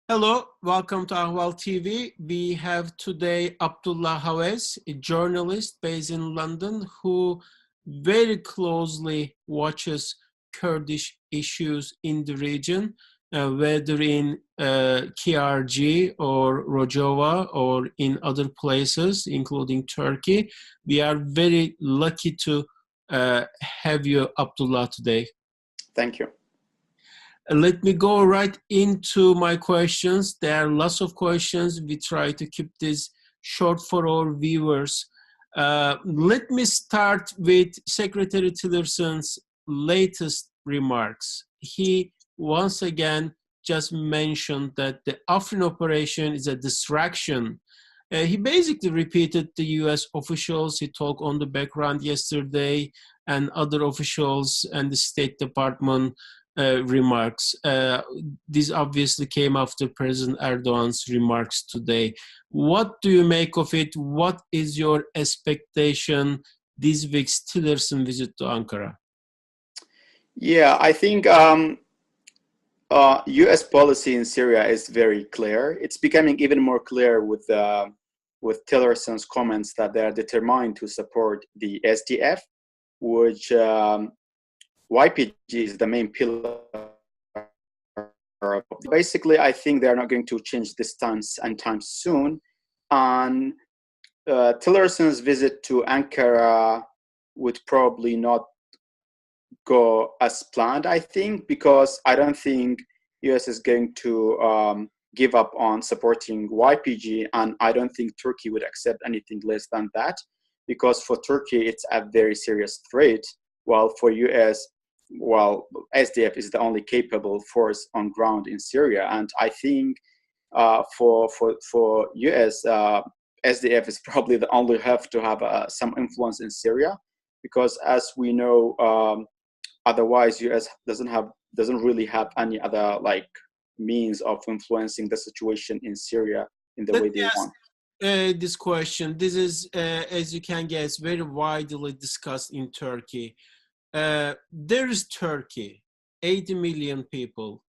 Hello, welcome to Ahval TV. We have today Abdulla Hawez, a journalist based in London who very closely watches Kurdish issues in the region, whether in KRG or Rojava or in other places, including Turkey. We are very lucky to have you, Abdullah, today. Thank you. Let me go right into my questions. There are lots of questions. We try to keep this short for our viewers. Let me start with Secretary Tillerson's latest remarks. He once again just mentioned that the Afrin operation is a distraction. He basically repeated the US officials. He talked on the background yesterday and other officials and the State Department remarks. This obviously came after President Erdogan's remarks today. What do you make of it? What is your expectation this week's Tillerson visit to Ankara? Yeah, I think U.S. policy in Syria is very clear. It's becoming even more clear with Tillerson's comments that they are determined to support the SDF, which YPG is the main pillar. Basically, I think they are not going to change this stance anytime soon. And Tillerson's visit to Ankara would probably not go as planned, I think, because I don't think US is going to give up on supporting YPG, and I don't think Turkey would accept anything less than that, because for Turkey it's a very serious threat, while for US, well, SDF is the only capable force on ground in Syria, and I think for US, SDF is probably the only have to have some influence in Syria, because as we know, otherwise US doesn't really have any other like means of influencing the situation in Syria in the way they want. This question, this is, as you can guess, very widely discussed in Turkey. There is Turkey, 80 million people.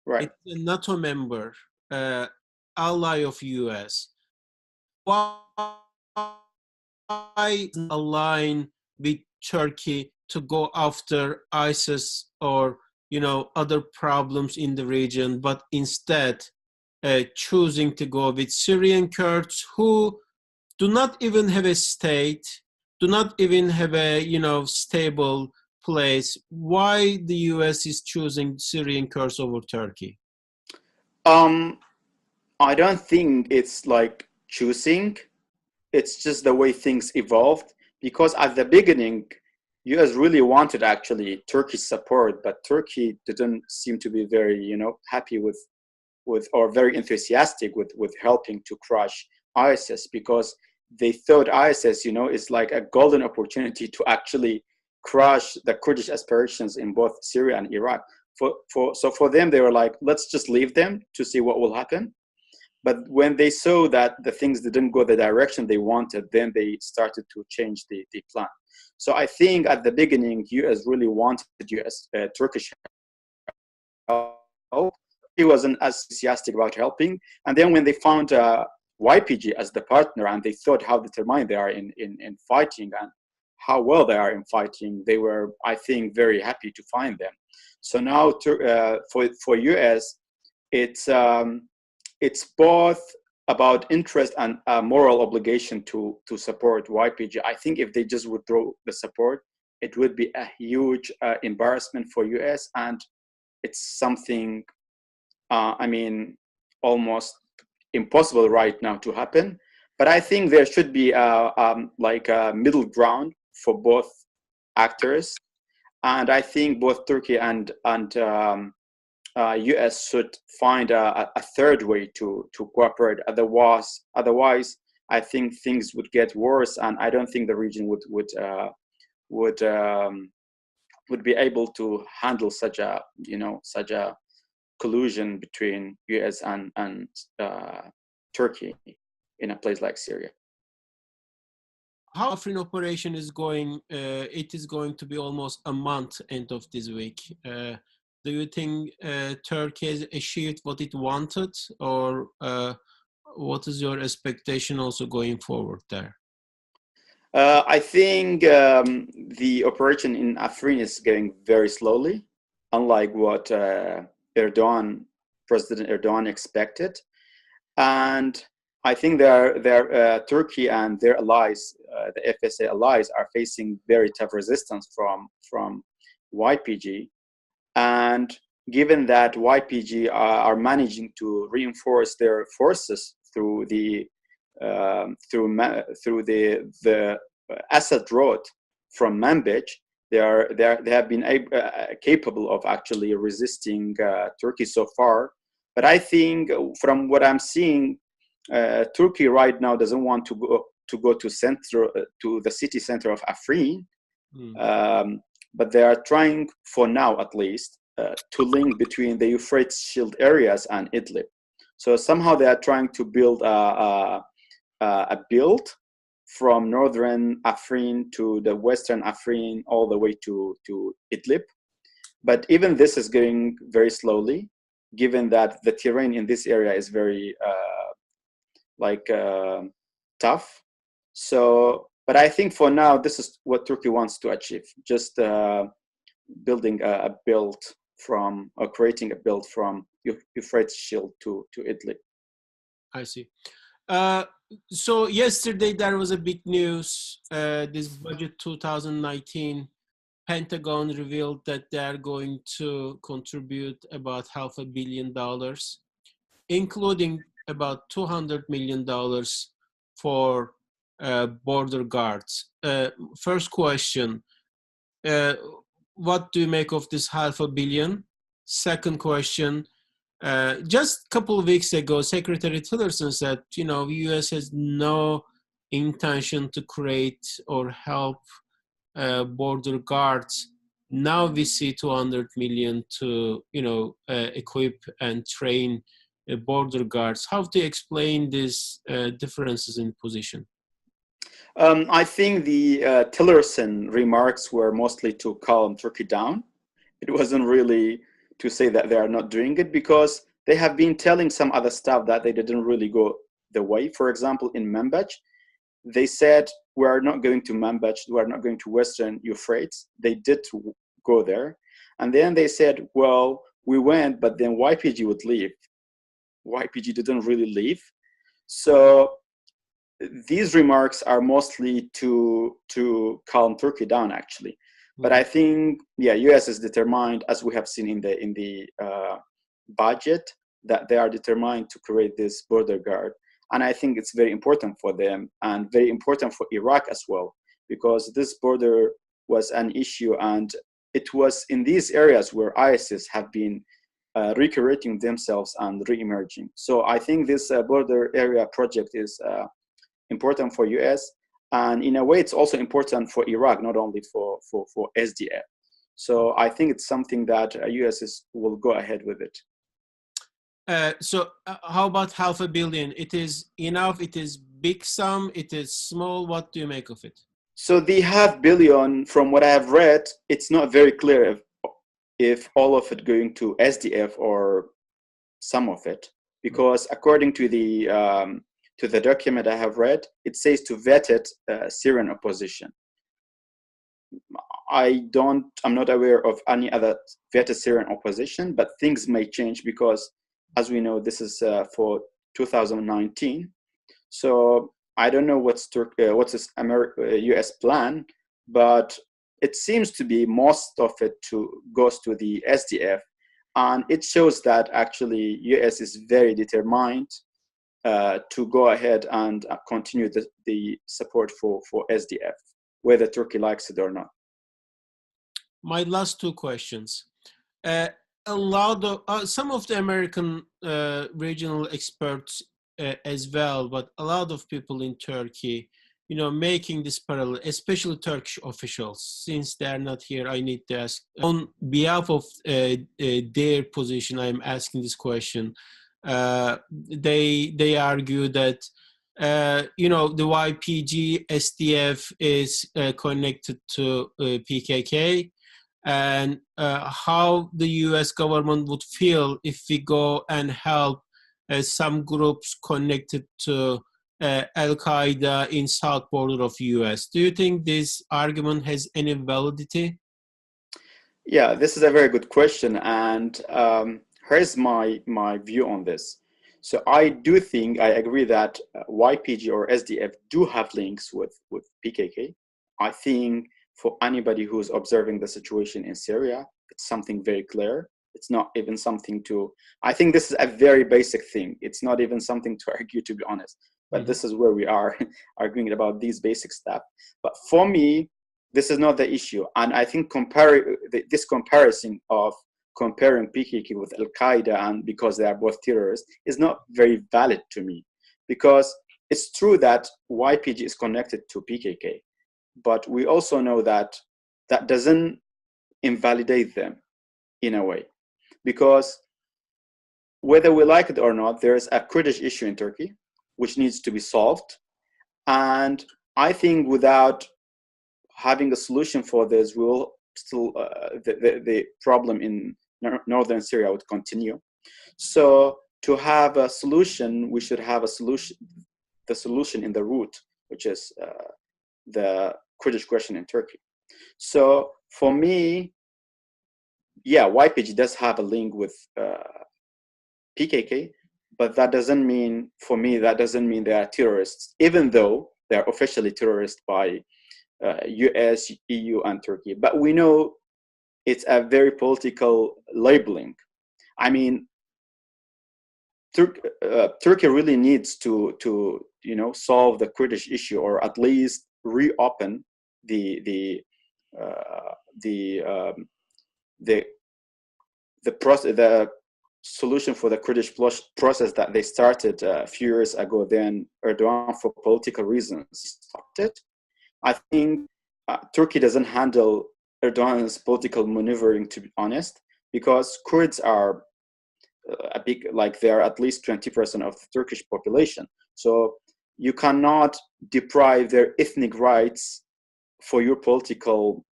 Right. It's a NATO member, ally of US. Why align with Turkey to go after ISIS or other problems in the region, but instead choosing to go with Syrian Kurds who do not even have a state, do not even have a stable place? Why the US is choosing Syrian Kurds over Turkey? I don't think it's like choosing. It's just the way things evolved, because at the beginning US really wanted actually Turkey's support, but Turkey didn't seem to be very happy with or very enthusiastic with helping to crush ISIS, because they thought ISIS is like a golden opportunity to actually crush the Kurdish aspirations in both Syria and Iraq. So for them, they were like, let's just leave them to see what will happen. But when they saw that the things didn't go the direction they wanted, then they started to change the plan. So I think at the beginning, US really wanted Turkish help. He wasn't as enthusiastic about helping. And then when they found YPG as the partner, and they thought how determined they are in fighting and how well they are in fighting, they were, I think, very happy to find them. So now for US, it's both about interest and moral obligation to support YPG. I think if they just withdraw the support, it would be a huge embarrassment for US, and it's something, almost impossible right now to happen. But I think there should be like a middle ground for both actors, and I think both Turkey and US should find a third way to cooperate. Otherwise, I think things would get worse, and I don't think the region would be able to handle such a collusion between US and Turkey in a place like Syria. How Afrin operation is going? It is going to be almost a month end of this week. Do you think Turkey has achieved what it wanted, or what is your expectation also going forward there? I think the operation in Afrin is going very slowly, unlike what President Erdogan expected. And I think Turkey and their allies, the FSA allies, are facing very tough resistance from YPG. And given that YPG are managing to reinforce their forces through the Assad Road from Manbij, they have been capable of actually resisting Turkey so far. But I think from what I'm seeing, Turkey right now doesn't want to go to the city center of Afrin, but they are trying, for now at least, to link between the Euphrates Shield areas and Idlib. So somehow they are trying to build a build from northern Afrin to the western Afrin all the way to Idlib. But even this is going very slowly, given that the terrain in this area is very tough. So, but I think for now, this is what Turkey wants to achieve, just building a build from, or creating a build from Euphrates Shield to Idlib. I see. So yesterday there was a big news. This budget 2019, Pentagon revealed that they are going to contribute about $500 million, including about $200 million for border guards. First question, what do you make of this $500 million? Second question, just a couple of weeks ago, Secretary Tillerson said, the U.S. has no intention to create or help border guards. Now we see $200 million to, equip and train border guards. How to explain these differences in position? I think the Tillerson remarks were mostly to calm Turkey down. It wasn't really to say that they are not doing it, because they have been telling some other stuff that they didn't really go the way. For example, in Manbij, they said, we are not going to Manbij, we are not going to Western Euphrates. They did go there. And then they said, well, we went, but then YPG would leave. YPG didn't really leave. So these remarks are mostly to calm Turkey down, actually. But I think, US is determined, as we have seen in the budget, that they are determined to create this border guard. And I think it's very important for them and very important for Iraq as well, because this border was an issue, and it was in these areas where ISIS have been recreating themselves and re-emerging. So I think this border area project is important for US. And in a way, it's also important for Iraq, not only for SDF. So I think it's something that US will go ahead with it. So how about $500 million? It is enough? It is big sum? It is small? What do you make of it? So the $500 million, from what I have read, it's not very clear if all of it going to SDF or some of it, because according to the document I have read, it says to vetted Syrian opposition. I'm not aware of any other vetted Syrian opposition, but things may change because, as we know, this is for 2019. So I don't know what's this US plan, but it seems to be most of it goes to the SDF, and it shows that actually US is very determined to go ahead and continue the support for SDF, whether Turkey likes it or not. My last two questions. Some of the American regional experts as well, but a lot of people in Turkey, making this parallel, especially Turkish officials, since they're not here, I need to ask on behalf of their position. I'm asking this question. They argue that the YPG SDF is connected to PKK, and how the US government would feel if we go and help some groups connected to Al-Qaeda in south border of US. Do you think this argument has any validity? Yeah, this is a very good question, and here's my view on this. So I do think I agree that YPG or SDF do have links with PKK. I think for anybody who's observing the situation in Syria, it's something very clear. It's not even something to. I think this is a very basic thing. It's not even something to argue, to be honest. But this is where we are arguing about these basic stuff. But for me, this is not the issue, and I think this comparison of comparing PKK with Al Qaeda and because they are both terrorists is not very valid to me, because it's true that YPG is connected to PKK, but we also know that that doesn't invalidate them in a way, because whether we like it or not, there is a Kurdish issue in Turkey which needs to be solved, and I think without having a solution for this, we will still the problem in northern Syria would continue. So to have a solution, we should have a solution, the solution in the root, which is the Kurdish question in Turkey. So for me, yeah, YPG does have a link with PKK, but that doesn't mean, for me, that doesn't mean they are terrorists, even though they are officially terrorists by US, EU, and Turkey. But we know it's a very political labeling. I mean, Turkey really needs to solve the Kurdish issue, or at least reopen the solution for the Kurdish process that they started a few years ago. Then Erdogan, for political reasons, stopped it. I think Turkey doesn't handle Erdogan's political maneuvering, to be honest, because Kurds are they are at least 20% of the Turkish population. So you cannot deprive their ethnic rights for your political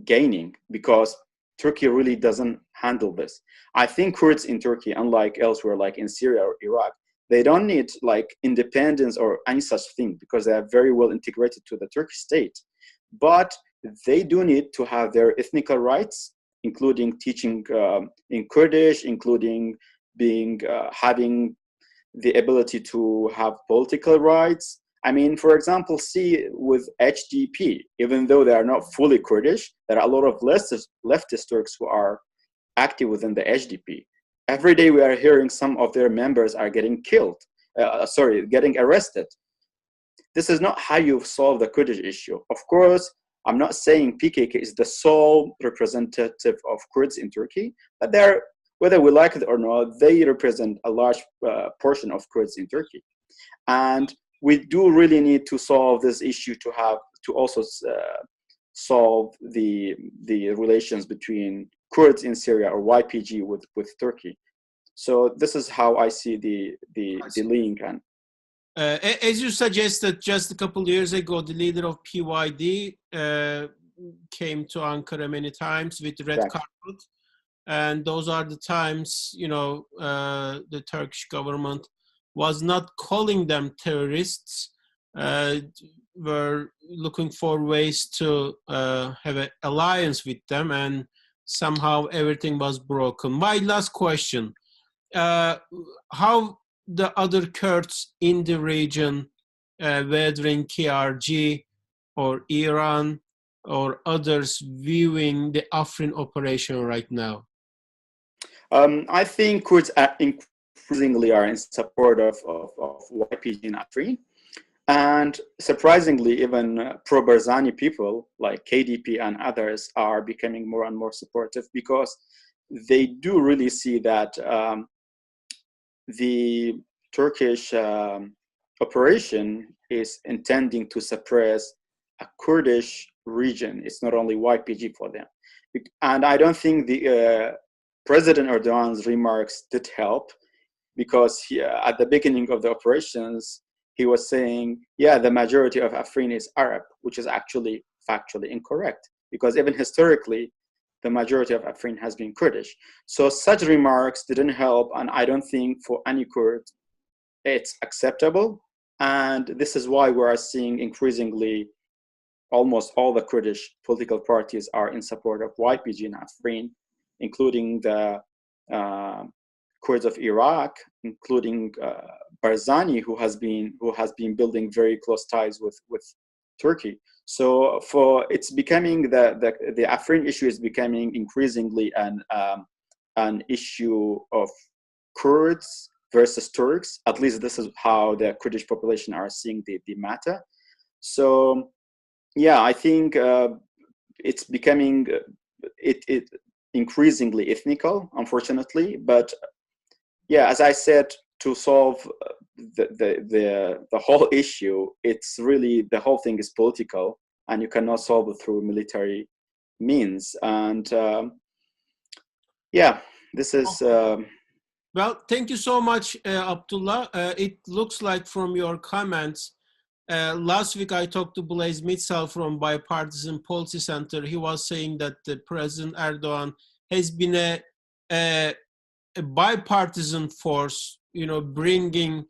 gaining, because Turkey really doesn't handle this. I think Kurds in Turkey, unlike elsewhere, like in Syria or Iraq, they don't need independence or any such thing, because they are very well integrated to the Turkish state. But they do need to have their ethnic rights, including teaching in Kurdish, including having the ability to have political rights. I mean, for example, see with HDP, even though they are not fully Kurdish, there are a lot of leftist Turks who are active within the HDP. Every day we are hearing some of their members are getting getting arrested. This is not how you solve the Kurdish issue. Of course, I'm not saying PKK is the sole representative of Kurds in Turkey, but whether we like it or not, they represent a large portion of Kurds in Turkey. And we do really need to solve this issue to also solve the relations between Kurds in Syria, or YPG, with Turkey. So this is how I see the link. And as you suggested, just a couple of years ago, the leader of PYD came to Ankara many times with red carpet, and those are the times the Turkish government was not calling them terrorists, were looking for ways to have an alliance with them, and somehow everything was broken. My last question, how the other Kurds in the region, whether in KRG or Iran or others, viewing the Afrin operation right now? I think Kurds increasingly are in support of YPG in Afrin. And surprisingly, even pro-Barzani people like KDP and others are becoming more and more supportive, because they do really see that the Turkish operation is intending to suppress a Kurdish region. It's not only YPG for them. And I don't think the President Erdogan's remarks did help, because at the beginning of the operations, he was saying, yeah, the majority of Afrin is Arab, which is actually factually incorrect, because even historically, the majority of Afrin has been Kurdish. So such remarks didn't help, and I don't think for any Kurd it's acceptable. And this is why we are seeing increasingly almost all the Kurdish political parties are in support of YPG and Afrin, including the Kurds of Iraq, including Barzani, who has been building very close ties with Turkey. So it's becoming the Afrin issue is becoming increasingly an issue of Kurds versus Turks. At least this is how the Kurdish population are seeing the matter. So yeah, I think it's becoming it increasingly ethnical, unfortunately. But yeah, as I said, to solve the whole issue, it's really the whole thing is political, and you cannot solve it through military means. And yeah, this is. Well, thank you so much, Abdullah. It looks like from your comments, last week I talked to Blaise Mitsal from Bipartisan Policy Center. He was saying that President Erdogan has been a bipartisan force, bringing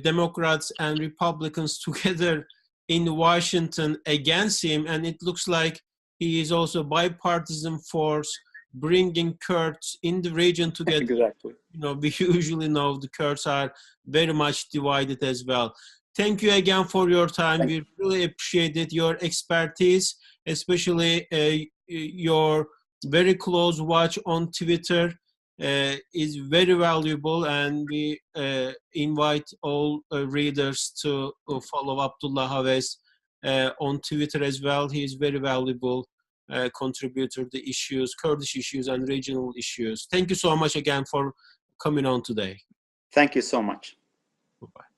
Democrats and Republicans together in Washington against him. And it looks like he is also a bipartisan force bringing Kurds in the region together. Exactly. We usually know the Kurds are very much divided as well. Thank you again for your time. We really appreciated your expertise, especially your very close watch on Twitter is very valuable, and we invite all readers to follow Abdulla Hawez on Twitter as well. He is very valuable contributor to the issues, Kurdish issues and regional issues. Thank you so much again for coming on today. Thank you so much. Bye-bye.